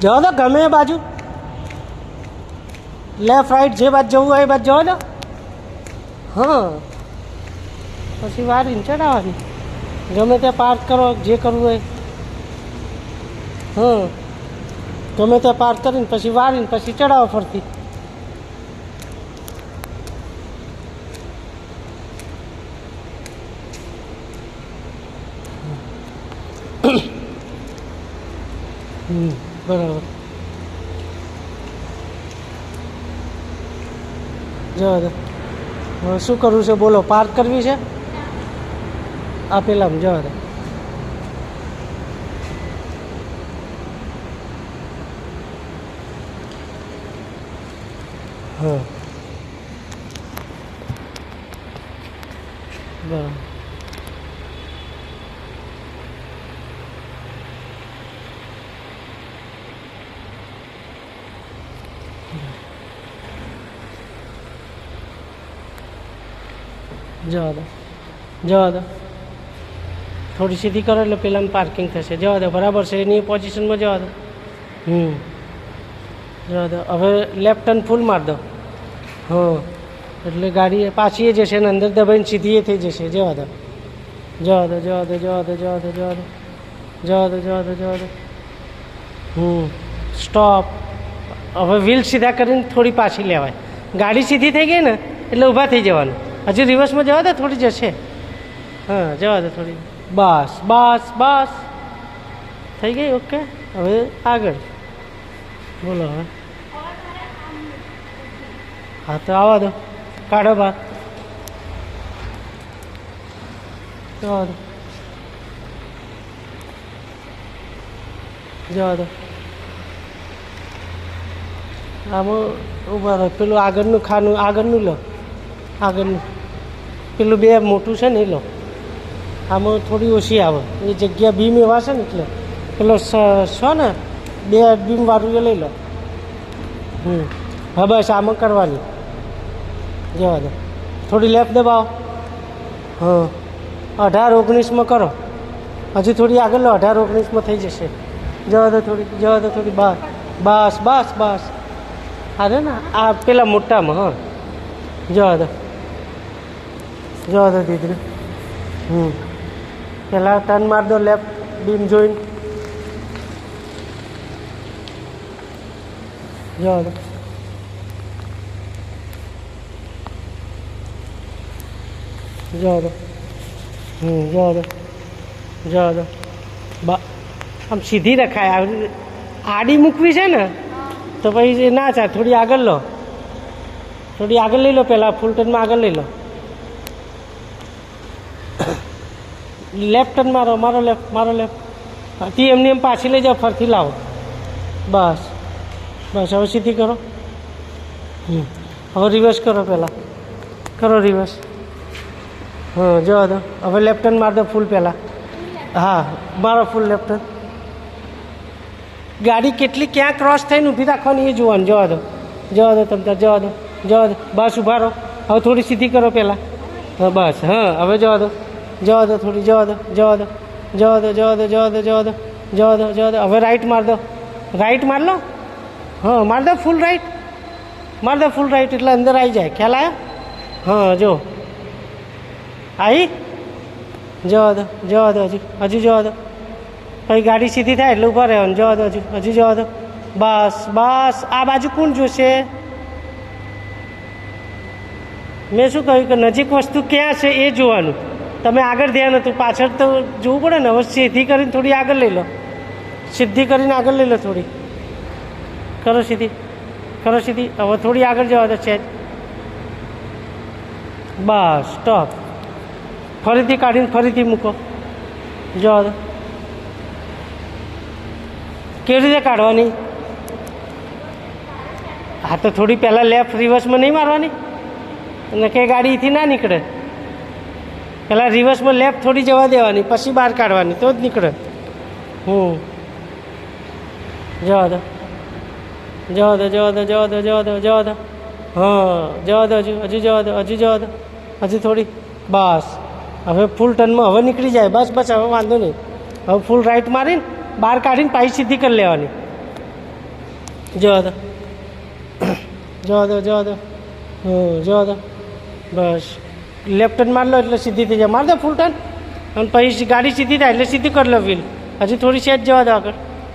જવા દો, ગમે એ બાજુ, લેફ્ટ રાઈટ જે બાજુ જવું હોય એ બાજુ જવા દો. હા, પછી વારીને ચડાવવાની, ગમે ત્યાં પાર્ક કરો, જે કરવું હોય. હા, ગમે ત્યાં પાર્ક કરીને પછી વારીને પછી ચડાવો ફરતી. બરાબર. જવા દો. હવે શું કરવું છે બોલો? પાર્ક કરવી છે? આ પેલામાં જવા દો. હા, બરાબર. જવા દો, જવા દો. થોડી સીધી કરો એટલે પેલામાં પાર્કિંગ થશે. જવા દો, બરાબર છે. એની પોઝિશનમાં જવા દો. જવા દો. હવે લેફ્ટ ટર્ન ફૂલ માર દો. હા, એટલે ગાડી પાછી એ જશે ને અંદર દબાઈને સીધી એ થઈ જશે. જવા દો, જવા દો, જવા દો, જવા દો, જવા દો, જવા દો, જવા દો, જવા દો, જવા દો. સ્ટોપ. હવે વ્હીલ સીધા કરીને થોડી પાછી લેવાય. ગાડી સીધી થઈ ગઈ ને એટલે ઊભા થઈ જવાનું. હજુ રિવર્સમાં જવા દો, થોડી જશે. હા, જવા દો થોડી. બસ બસ બસ, થઈ ગઈ. ઓકે, હવે આગળ બોલો. હવે હા, તો આવવા દો, કાઢો બહાર. જવા દો, જવા દો. આમાં ઊભા રહો. પેલું આગળનું ખાનું, આગળનું લો, આગળનું પેલું બે મોટું છે ને એ લો. આમાં થોડી ઓછી આવે એ જગ્યા. બીમ એવા છે ને એટલે પેલો છો ને બે બીમવાળું એ લઈ લો. હા, બસ આમાં કરવાની. જવા દો. થોડી લેફ્ટ દબાવો. હા, 18-19માં કરો. હજુ થોડી આગળ લો, 18-19માં થઈ જશે. જવા દો થોડી, જવા દો થોડી. બસ બસ બસ બસ. અરે ના, આ પેલા મોટામાં. હા, જવા દો, જવા દો દીદી. પહેલાં ટર્ન માર દો, લેફ્ટ બીમ જોઈને. જવા દો, જવા દો. જવા દો, જવા દો. આમ સીધી રખાય. આડી મૂકવી છે ને તો પછી ના ચાલે. થોડી આગળ લો, થોડી આગળ લઈ લો. પહેલાં ફૂલ ટર્નમાં આગળ લઈ લો. લેફ્ટ ટર્ન મારો, મારો લેફ્ટ, મારો લેફ્ટ. તી એમની એમ પાછી લઈ જાઓ, ફરથી લાવો. બસ બસ. હવે સીધી કરો. હવે રિવર્સ કરો. પહેલાં કરો રિવર્સ. હા, જવા દો. હવે લેફ્ટ ટર્ન માર દો ફૂલ પહેલાં. હા, મારો ફૂલ લેફ્ટ ટર્ન. ગાડી કેટલી ક્યાં ક્રોસ થઈને ઊભી રાખવાની એ જોવાનું. જવા દો, જવા દો. તમે જવા દો, જવા દો. બસ ઊભા રહો. હવે થોડી સીધી કરો પહેલાં. હા, બસ. હા, હવે જવા દો, જવા દો થોડી. જવા દો, જવા દો, જવા દો, જવા દો, જવા દો, જવા દો, જવા દો, જવા દો. હવે રાઈટ માર દો, રાઈટ માર લો. હા, માર દો ફૂલ રાઈટ, માર દો ફૂલ રાઈટ એટલે અંદર આવી જાય. ખ્યાલ આવ્યો? હા, જો આવી. જવા દો, જવા દો. હજુ હજુ જવા દો. પછી ગાડી સીધી થાય એટલે ઊભા રહેવાનું. જવા દો, હજુ હજુ જવા દો. બસ બસ. આ બાજુ કોણ જોશે? મેં શું કહ્યું કે નજીક વસ્તુ ક્યાં છે એ જોવાનું. તમે આગળ ધ્યાન હતું, પાછળ તો જોવું પડે ને. હવે સીધી કરીને થોડી આગળ લઈ લો. સીધી કરીને આગળ લઈ લો થોડી. કરો સીધી, કરો સીધી. હવે થોડી આગળ જવા દો છે. Bus stop. ફરીથી કાઢીને ફરીથી મૂકો. જવા દો. કેવી રીતે કાઢવાની? હા, તો થોડી પહેલાં લેફ્ટ રિવર્સમાં નહીં મારવાની અને કે ગાડીથી ના નીકળે. પહેલાં રિવર્સમાં લેફ્ટ થોડી જવા દેવાની, પછી બહાર કાઢવાની, તો જ નીકળે. જવા દો, જવા દો, જવા દો, જવા દો, જવા દો, જવા દો. હા, જવા દો. હજુ હજુ જવા દો, હજુ જવા દો. હજુ થોડી. બસ. હવે ફૂલ ટર્નમાં હવે નીકળી જાય. બસ બસ. હવે વાંધો નહીં. હવે ફૂલ રાઈટ મારીને બહાર કાઢીને પાછી સીધી કરી લેવાની. જવા દો જવા દો જવા દો જવા દો બસ લેફ્ટ ટર્ન માર લો એટલે સીધી થઈ જાય માર દો ફૂલ ટર્ન અને પછી ગાડી સીધી થાય એટલે સીધી કરી લો વ્હીલ હજી થોડી સેજ જવા દો આગળ